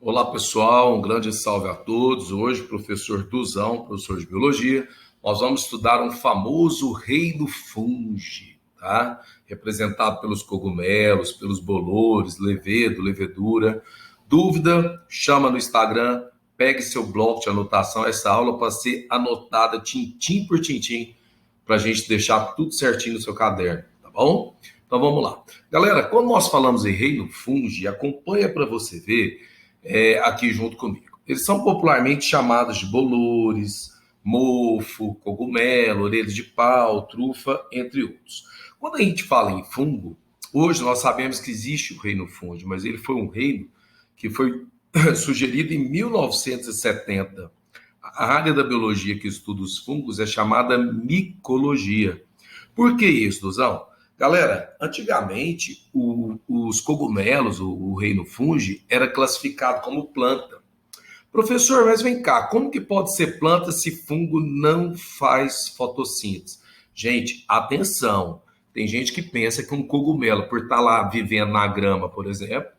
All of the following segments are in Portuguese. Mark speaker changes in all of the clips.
Speaker 1: Olá pessoal, um grande salve a todos. Hoje, professor Duzão, professor de Biologia, nós vamos estudar um famoso reino fungi, tá? Representado pelos cogumelos, pelos bolores, levedo, levedura. Dúvida? Chama no Instagram, pegue seu bloco de anotação, essa aula para ser anotada tintim por tintim, para a gente deixar tudo certinho no seu caderno, tá bom? Então vamos lá. Galera, quando nós falamos em reino fungi, acompanha para você ver aqui junto comigo. Eles são popularmente chamados de bolores, mofo, cogumelo, orelha de pau, trufa, entre outros. Quando a gente fala em fungo, hoje nós sabemos que existe o reino fungi, mas ele foi um reino que foi sugerido em 1970. A área da biologia que estuda os fungos é chamada micologia. Por que isso, Duzão? Galera, antigamente os cogumelos, o reino fungi, era classificado como planta. Professor, mas vem cá, como que pode ser planta se fungo não faz fotossíntese? Gente, atenção, tem gente que pensa que um cogumelo, por estar lá vivendo na grama, por exemplo,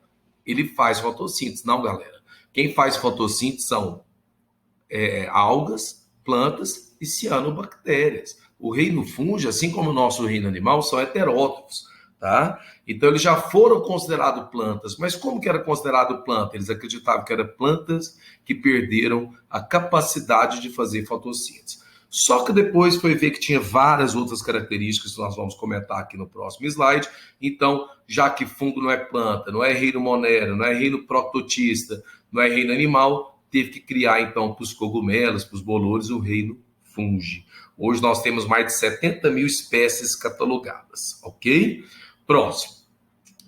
Speaker 1: ele faz fotossíntese. Não, galera. Quem faz fotossíntese são algas, plantas e cianobactérias. O reino fungi, assim como o nosso reino animal, são heterótrofos, tá? Então eles já foram considerados plantas, mas como que era considerado planta? Eles acreditavam que eram plantas que perderam a capacidade de fazer fotossíntese. Só que depois foi ver que tinha várias outras características que nós vamos comentar aqui no próximo slide. Então, já que fungo não é planta, não é reino monero, não é reino proctotista, não é reino animal, teve que criar, então, para os cogumelos, para os bolores, o reino fungi. Hoje nós temos mais de 70 mil espécies catalogadas, ok? Próximo.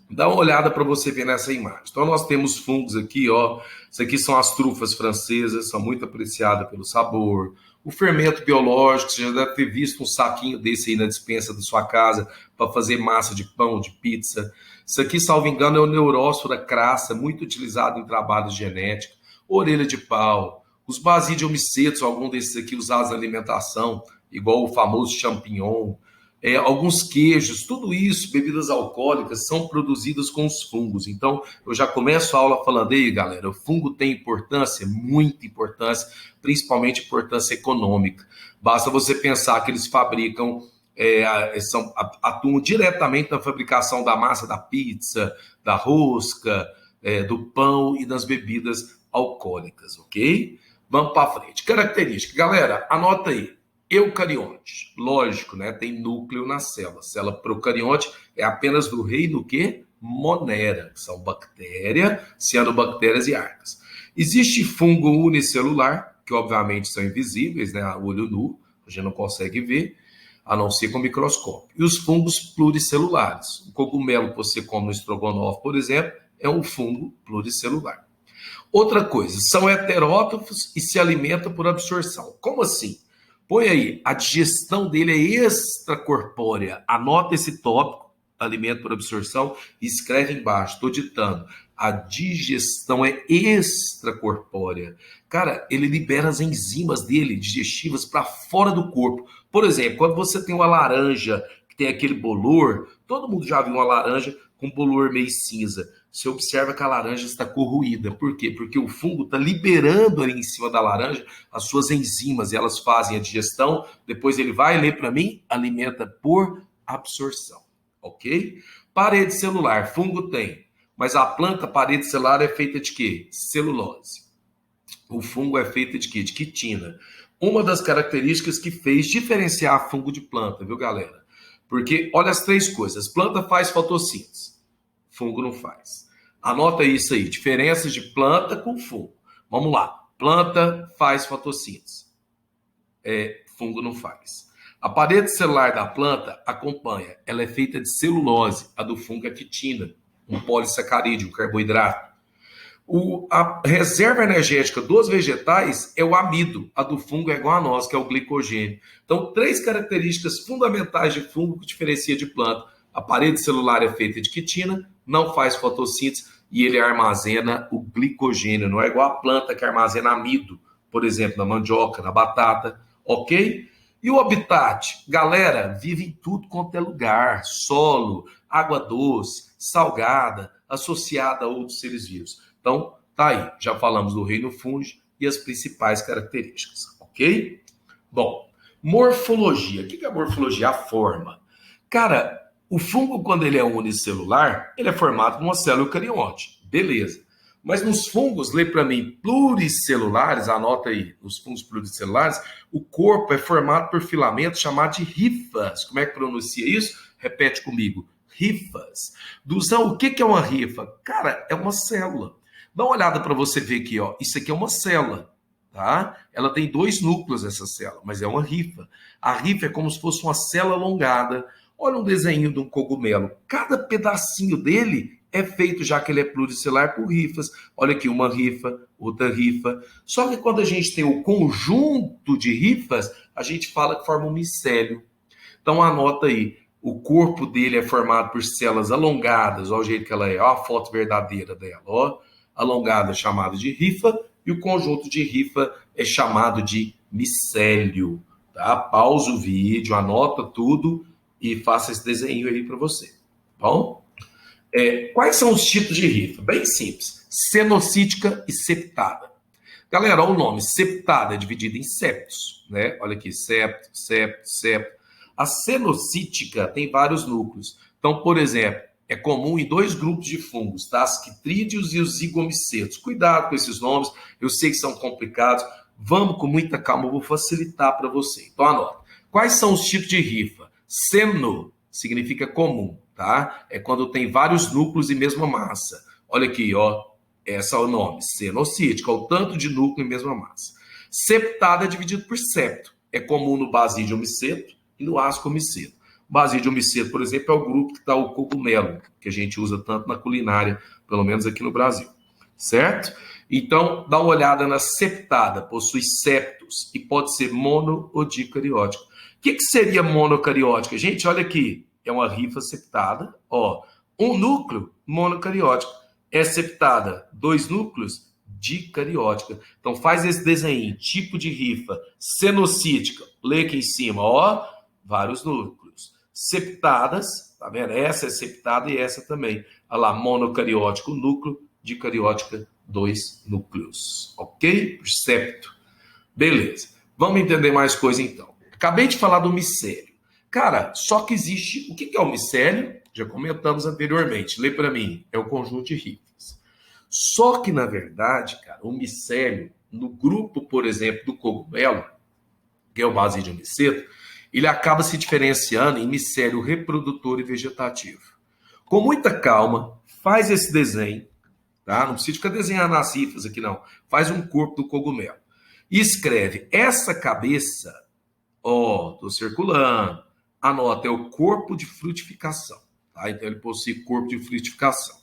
Speaker 1: Dá uma olhada para você ver nessa imagem. Então, nós temos fungos aqui, ó. Isso aqui são as trufas francesas, são muito apreciadas pelo sabor. O fermento biológico, você já deve ter visto um saquinho desse aí na despensa da sua casa para fazer massa de pão, de pizza. Isso aqui, salvo engano, é o Neurósfera crassa, muito utilizado em trabalhos genéticos. Orelha de pau, os basidiomycetos, algum desses aqui usados na alimentação, igual o famoso champignon, alguns queijos, tudo isso, bebidas alcoólicas, são produzidas com os fungos. Então, eu já começo a aula falando, aí, galera, o fungo tem importância, muita importância, principalmente importância econômica. Basta você pensar que eles fabricam, atuam diretamente na fabricação da massa da pizza, da rosca, do pão e das bebidas alcoólicas, ok? Vamos para frente. Característica, galera, anota aí. Eucarionte, lógico, né? Tem núcleo na célula. Célula procarionte é apenas do reino que monera, que são bactéria, cianobactérias e arcas. Existe fungo unicelular, que obviamente são invisíveis, né? A olho nu, a gente não consegue ver, a não ser com microscópio. E os fungos pluricelulares. O cogumelo que você come no estrogonofe, por exemplo, é um fungo pluricelular. Outra coisa, são heterótrofos e se alimentam por absorção. Como assim? Põe aí, a digestão dele é extracorpórea. Anota esse tópico, alimento por absorção, e escreve embaixo, estou ditando. A digestão é extracorpórea. Cara, ele libera as enzimas dele, digestivas, para fora do corpo. Por exemplo, quando você tem uma laranja que tem aquele bolor, todo mundo já viu uma laranja com bolor meio cinza. Você observa que a laranja está corroída. Por quê? Porque o fungo está liberando ali em cima da laranja as suas enzimas e elas fazem a digestão. Depois ele vai ler para mim, alimenta por absorção. Ok? Parede celular, fungo tem. Mas a planta, parede celular, é feita de quê? Celulose. O fungo é feito de quê? De quitina. Uma das características que fez diferenciar fungo de planta, viu, galera? Porque olha as três coisas. Planta faz fotossíntese. Fungo não faz. Anota isso aí, diferenças de planta com fungo. Vamos lá. Planta faz fotossíntese. Fungo não faz. A parede celular da planta acompanha. Ela é feita de celulose. A do fungo é quitina, um polissacarídeo, um carboidrato. A reserva energética dos vegetais é o amido. A do fungo é igual a nós, que é o glicogênio. Então, três características fundamentais de fungo que diferencia de planta. A parede celular é feita de quitina, não faz fotossíntese e ele armazena o glicogênio. Não é igual a planta que armazena amido, por exemplo, na mandioca, na batata, ok? E o habitat? Galera, vive em tudo quanto é lugar. Solo, água doce, salgada, associada a outros seres vivos. Então, Tá aí, já falamos do reino fungi e as principais características, ok? Bom, morfologia. O que é a morfologia? A forma. Cara, o fungo, quando ele é unicelular, ele é formado por uma célula eucarionte. Beleza. Mas nos fungos, lê para mim, pluricelulares, anota aí, nos fungos pluricelulares, o corpo é formado por filamentos chamados de rifas. Como é que pronuncia isso? Repete comigo. Rifas. Duzão, o que é uma rifa? Cara, é uma célula. Dá uma olhada para você ver aqui, ó. Isso aqui é uma célula, tá? Ela tem 2 núcleos, essa célula, mas é uma rifa. A rifa é como se fosse uma célula alongada. Olha um desenho de um cogumelo. Cada pedacinho dele é feito, já que ele é pluricelular, por rifas. Olha aqui, uma rifa, outra rifa. Só que quando a gente tem o conjunto de rifas, a gente fala que forma um micélio. Então anota aí. O corpo dele é formado por células alongadas, olha o jeito que ela é, olha a foto verdadeira dela, ó. Alongada chamada de rifa, e o conjunto de rifa é chamado de micélio. Tá? Pausa o vídeo, anota tudo e faça esse desenho aí para você. Tá bom? Quais são os tipos de rifa? Bem simples. Cenocítica e septada. Galera, olha o nome. Septada é dividida em septos. Né? Olha aqui, septo, septo, septo. A cenocítica tem vários núcleos. Então, por exemplo, é comum em 2 grupos de fungos, tá? As quitrídeos e os zigomicetos. Cuidado com esses nomes, eu sei que são complicados. Vamos com muita calma, eu vou facilitar para você. Então, anota. Quais são os tipos de rifa? Seno significa comum, tá? É quando tem vários núcleos e mesma massa. Olha aqui, ó. Esse é o nome, cenocítica, o tanto de núcleo e mesma massa. Septada é dividido por septo. É comum no basidiomiceto e no ascomiceto. Basidiomiceto, por exemplo, é o grupo que está o cogumelo, que a gente usa tanto na culinária, pelo menos aqui no Brasil. Certo? Então, dá uma olhada na septada, possui septos e pode ser mono ou dicariótica. O que seria monocariótica? Gente, olha aqui, é uma rifa septada, ó, um núcleo monocariótico. É septada, 2 núcleos, dicariótica. Então, faz esse desenho, tipo de rifa, cenocítica, lê aqui em cima, ó, vários núcleos. Septadas, tá vendo? Essa é septada e essa também. Olha lá, monocariótico, núcleo, dicariótica, 2 núcleos. Ok? Por septo. Beleza. Vamos entender mais coisa então. Acabei de falar do micélio. Cara, só que existe... O que é o micélio? Já comentamos anteriormente. Lê para mim. É o conjunto de rifas. Só que, na verdade, cara, o micélio, no grupo, por exemplo, do cogumelo, que é o basidiomiceto, ele acaba se diferenciando em micélio reprodutor e vegetativo. Com muita calma, faz esse desenho, tá? Não precisa ficar desenhando as rifas aqui, não. Faz um corpo do cogumelo. E escreve, essa cabeça, ó, tô circulando, anota, é o corpo de frutificação, tá? Então ele possui corpo de frutificação.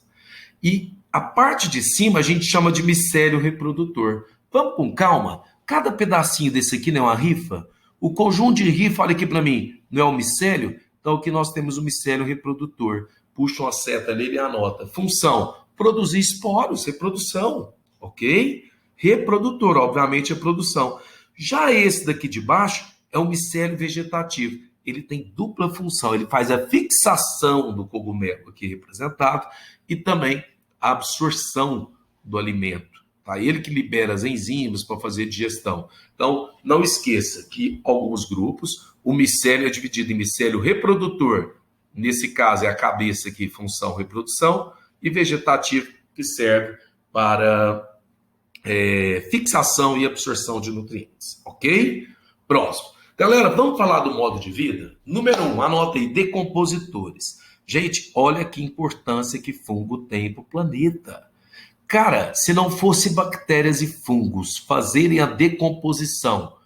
Speaker 1: E a parte de cima a gente chama de micélio reprodutor. Vamos com calma? Cada pedacinho desse aqui não é uma rifa? O conjunto de rifa, olha aqui para mim, não é o micélio? Então aqui nós temos o micélio reprodutor. Puxa uma seta nele e anota. Função, produzir esporos, reprodução, ok? Reprodutor, obviamente, é produção. Já esse daqui de baixo é o micélio vegetativo. Ele tem dupla função, ele faz a fixação do cogumelo aqui representado e também a absorção do alimento. Tá? Ele que libera as enzimas para fazer digestão. Então, não esqueça que alguns grupos, o micélio é dividido em micélio reprodutor, nesse caso é a cabeça aqui, função reprodução, e vegetativo, que serve para fixação e absorção de nutrientes. Ok? Próximo. Galera, vamos falar do modo de vida? Número 1, anota aí, decompositores. Gente, olha que importância que fungo tem para o planeta. Cara, se não fosse bactérias e fungos fazerem a decomposição,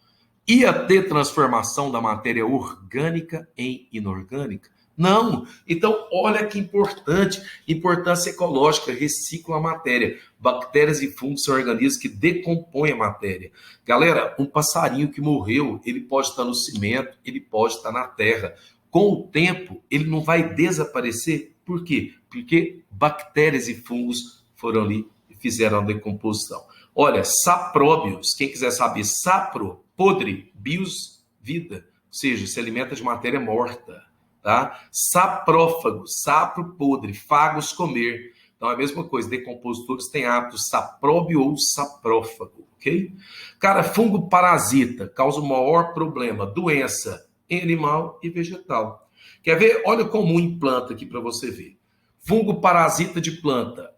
Speaker 1: ia ter transformação da matéria orgânica em inorgânica? Não. Então, olha que importante, importância ecológica, reciclam a matéria. Bactérias e fungos são organismos que decompõem a matéria. Galera, um passarinho que morreu, ele pode estar no cimento, ele pode estar na terra. Com o tempo, ele não vai desaparecer. Por quê? Porque bactérias e fungos foram ali e fizeram a decomposição. Olha, sapróbios, quem quiser saber, sapro, podre, bios, vida, ou seja, se alimenta de matéria morta. Tá? Saprófago, sapro podre, fagos comer. Então, é a mesma coisa, decompositores têm hábito sapróbio ou saprófago, ok? Cara, fungo parasita causa o maior problema, doença em animal e vegetal. Quer ver? Olha comum em planta aqui para você ver. Fungo parasita de planta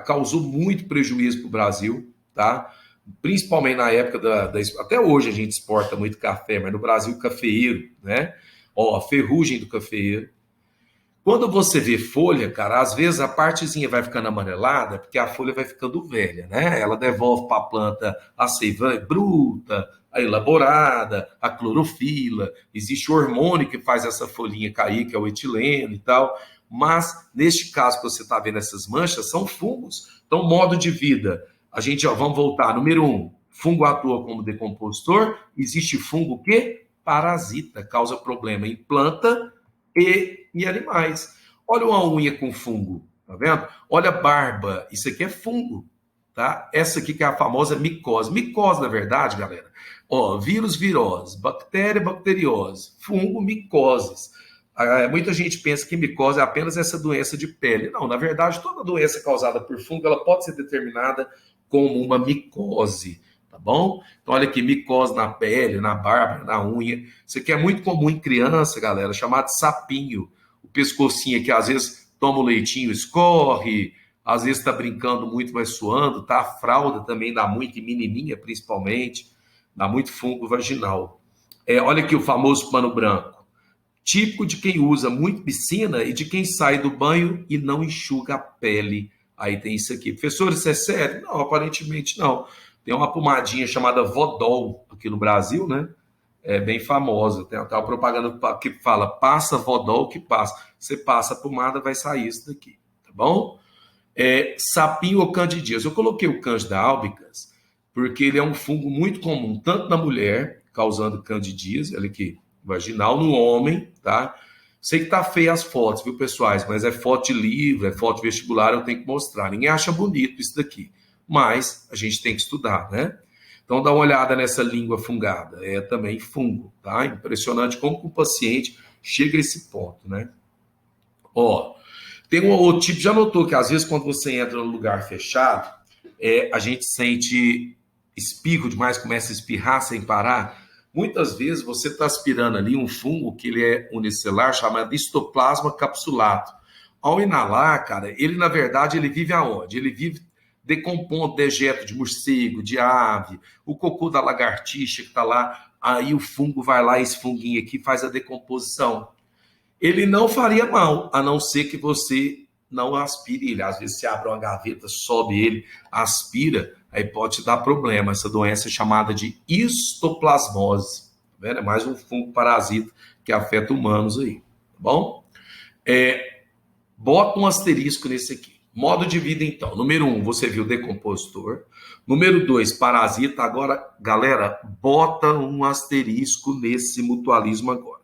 Speaker 1: causou muito prejuízo para o Brasil, tá? Principalmente na época até hoje a gente exporta muito café, mas no Brasil cafeeiro, né? Ó, a ferrugem do cafeeiro. Quando você vê folha, cara, às vezes a partezinha vai ficando amarelada, porque a folha vai ficando velha, né? Ela devolve para a planta a seiva bruta, a elaborada, a clorofila. Existe o hormônio que faz essa folhinha cair, que é o etileno e tal. Mas, neste caso que você está vendo essas manchas, são fungos. Então, modo de vida. A gente, ó, vamos voltar. Número 1, fungo atua como decompositor. Existe fungo que parasita, causa problema em planta e em animais. Olha uma unha com fungo, tá vendo? Olha a barba, isso aqui é fungo, tá? Essa aqui que é a famosa micose. Micose, na verdade, galera, ó, vírus, virose, bactéria, bacteriose, fungo, micoses. Muita gente pensa que micose é apenas essa doença de pele. Não, na verdade, toda doença causada por fungo, ela pode ser determinada como uma micose, tá bom? Então, olha aqui, micose na pele, na barba, na unha. Isso aqui é muito comum em criança, galera, chamado de sapinho. O pescocinho aqui, às vezes, toma o leitinho, escorre, às vezes está brincando muito, vai suando, tá? A fralda também dá muito, e menininha principalmente, dá muito fungo vaginal. Olha aqui o famoso pano branco. Típico de quem usa muito piscina e de quem sai do banho e não enxuga a pele. Aí tem isso aqui. Professor, isso é sério? Não, aparentemente não. Tem uma pomadinha chamada Vodol aqui no Brasil, né? É bem famosa. Tem até uma propaganda que fala, passa Vodol que passa. Você passa a pomada, vai sair isso daqui, tá bom? Sapinho ou candidíase. Eu coloquei o Candida albicans porque ele é um fungo muito comum, tanto na mulher, causando candidíase, olha aqui, vaginal, no homem, tá? Sei que tá feia as fotos, viu, pessoais? Mas é foto de livro, é foto vestibular, eu tenho que mostrar. Ninguém acha bonito isso daqui, mas a gente tem que estudar, né? Então dá uma olhada nessa língua fungada, é também fungo, tá? Impressionante como o paciente chega a esse ponto, né? Ó, tem um outro tipo, já notou que às vezes quando você entra num lugar fechado, a gente sente espirro demais, começa a espirrar sem parar. Muitas vezes você está aspirando ali um fungo que ele é unicelular, chamado histoplasma capsulato. Ao inalar, cara, ele na verdade ele vive aonde? Ele vive decompondo dejeto de morcego, de ave, o cocô da lagartixa que está lá, aí o fungo vai lá, esse funguinho aqui faz a decomposição. Ele não faria mal, a não ser que você não aspire ele. Às vezes você abre uma gaveta, sobe ele, aspira, aí pode te dar problema. Essa doença é chamada de histoplasmose. Tá vendo? É mais um fungo parasita que afeta humanos aí. Tá bom? Bota um asterisco nesse aqui. Modo de vida, então. Número 1, você viu decompositor. Número 2, parasita. Agora, galera, bota um asterisco nesse mutualismo agora.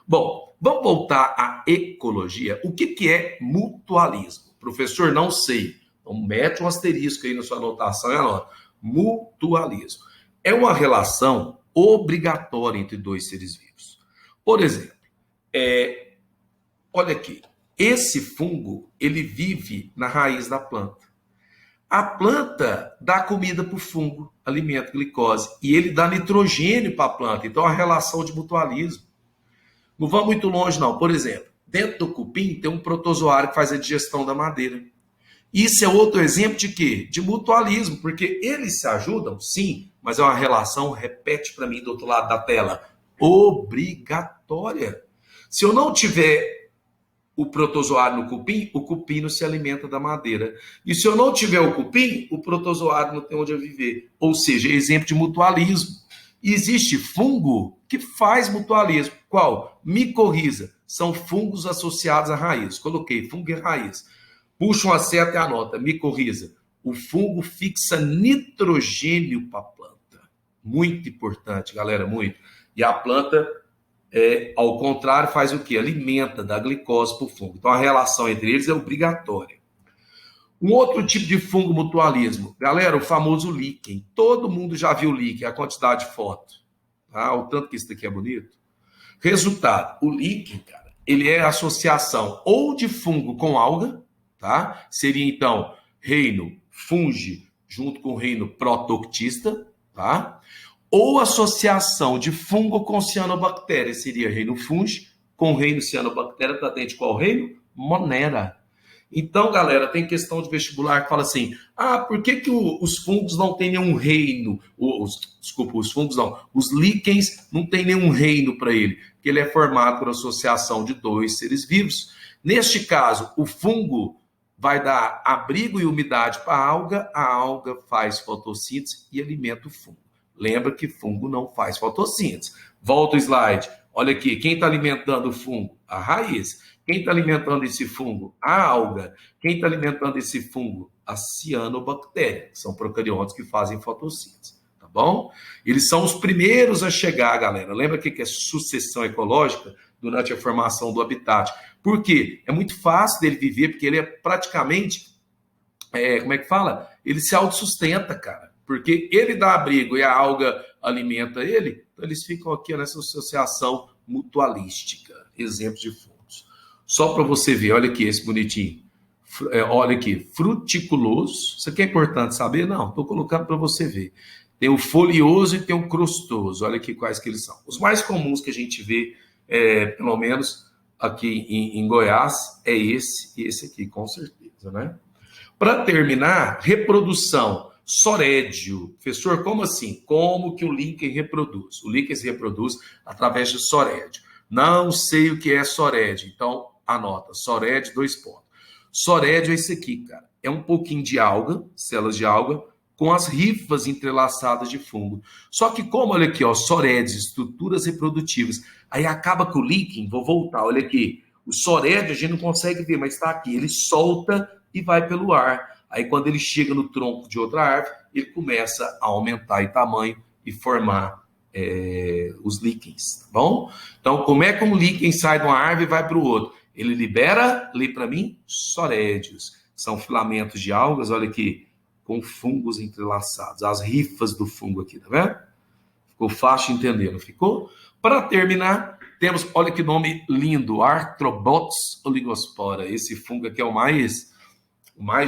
Speaker 1: Bom, vamos voltar à ecologia. O que é mutualismo? Professor, não sei. Então, mete um asterisco aí na sua anotação e anota. Mutualismo é uma relação obrigatória entre dois seres vivos. Por exemplo, olha aqui. Esse fungo, ele vive na raiz da planta. A planta dá comida para o fungo, alimento, glicose, e ele dá nitrogênio para a planta. Então, é uma relação de mutualismo. Não vá muito longe, não. Por exemplo, dentro do cupim tem um protozoário que faz a digestão da madeira. Isso é outro exemplo de quê? De mutualismo, porque eles se ajudam, sim, mas é uma relação, repete para mim do outro lado da tela, obrigatória. Se eu não tiver o protozoário no cupim, o cupim não se alimenta da madeira. E se eu não tiver o cupim, o protozoário não tem onde viver. Ou seja, exemplo de mutualismo. E existe fungo que faz mutualismo. Qual? Micorriza. São fungos associados à raiz. Coloquei fungo e raiz. Puxa uma seta e anota. Micorriza. O fungo fixa nitrogênio para a planta. Muito importante, galera, muito. E a planta, ao contrário, faz o quê? Alimenta, dá glicose para o fungo. Então, a relação entre eles é obrigatória. Um outro tipo de fungo mutualismo, galera, o famoso líquen. Todo mundo já viu o líquen, a quantidade de foto. Tá? O tanto que isso daqui é bonito. Resultado, o líquen, cara, ele é associação ou de fungo com alga, tá? Seria, então, reino fungi junto com o reino protoctista, tá? Ou associação de fungo com cianobactéria, seria reino fungi com reino cianobactéria, está dentro de qual reino? Monera. Então, galera, tem questão de vestibular que fala assim, por que os fungos não têm nenhum reino? Os fungos não, os líquens não têm nenhum reino para ele, porque ele é formado por associação de dois seres vivos. Neste caso, o fungo vai dar abrigo e umidade para a alga faz fotossíntese e alimenta o fungo. Lembra que fungo não faz fotossíntese. Volta o slide. Olha aqui, quem está alimentando o fungo? A raiz. Quem está alimentando esse fungo? A alga. Quem está alimentando esse fungo? A cianobactéria, que são procariontes que fazem fotossíntese. Tá bom? Eles são os primeiros a chegar, galera. Lembra que é sucessão ecológica durante a formação do habitat? Por quê? É muito fácil dele viver, porque ele é praticamente, como é que fala? Ele se autossustenta, cara. Porque ele dá abrigo e a alga alimenta ele, então eles ficam aqui nessa associação mutualística. Exemplos de fungos. Só para você ver, olha aqui esse bonitinho. Olha aqui, fruticuloso. Isso aqui é importante saber? Não, estou colocando para você ver. Tem o folioso e tem o crostoso. Olha aqui quais que eles são. Os mais comuns que a gente vê, pelo menos aqui em Goiás, é esse e esse aqui, com certeza, né? Para terminar, reprodução. Sorédio. Professor, como assim? Como que o líquen reproduz? O líquen se reproduz através de sorédio. Não sei o que é sorédio, então anota. Sorédio, 2 pontos. Sorédio é esse aqui, cara. É um pouquinho de alga, células de alga, com as rifas entrelaçadas de fungo. Só que como, olha aqui, ó, sorédios, estruturas reprodutivas, aí acaba que o líquen, vou voltar, olha aqui, o sorédio a gente não consegue ver, mas está aqui, ele solta e vai pelo ar. Aí, quando ele chega no tronco de outra árvore, ele começa a aumentar em tamanho e formar os líquens, tá bom? Então, como é que um líquen sai de uma árvore e vai para o outro? Ele libera, lê para mim, sorédios. São filamentos de algas, olha aqui, com fungos entrelaçados. As rifas do fungo aqui, tá vendo? Ficou fácil de entender, não ficou? Para terminar, temos, olha que nome lindo, Arthrobots oligospora. Esse fungo aqui é o mais,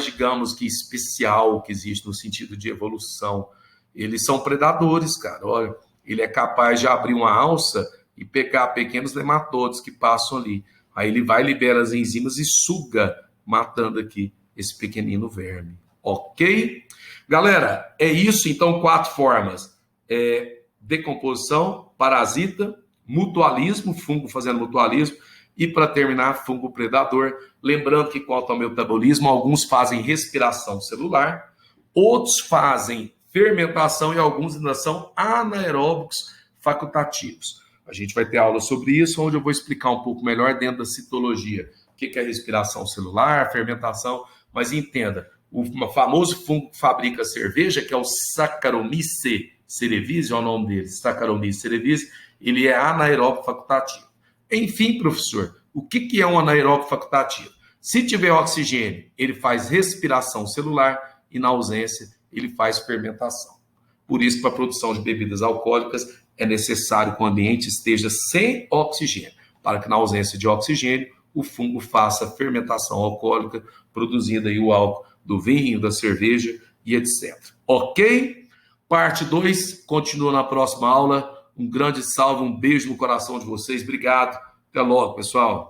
Speaker 1: digamos que especial que existe no sentido de evolução. Eles são predadores, cara. Olha, ele é capaz de abrir uma alça e pegar pequenos nematodos que passam ali. Aí ele vai, libera as enzimas e suga, matando aqui esse pequenino verme. Ok? Galera, é isso. Então, 4 formas. Decomposição, parasita, mutualismo, fungo fazendo mutualismo, e para terminar, fungo predador. Lembrando que quanto ao metabolismo, alguns fazem respiração celular, outros fazem fermentação e alguns ainda são anaeróbicos facultativos. A gente vai ter aula sobre isso, onde eu vou explicar um pouco melhor dentro da citologia o que é respiração celular, fermentação, mas entenda, o famoso fungo que fabrica cerveja, que é o Saccharomyces cerevisiae, é o nome dele, Saccharomyces cerevisiae, ele é anaeróbico facultativo. Enfim, professor, o que é um anaeróbico facultativo? Se tiver oxigênio, ele faz respiração celular e, na ausência, ele faz fermentação. Por isso, para a produção de bebidas alcoólicas, é necessário que o ambiente esteja sem oxigênio, para que, na ausência de oxigênio, o fungo faça fermentação alcoólica, produzindo aí o álcool do vinho, da cerveja e etc. Ok? Parte 2, continua na próxima aula. Um grande salve, um beijo no coração de vocês. Obrigado. Até logo, pessoal.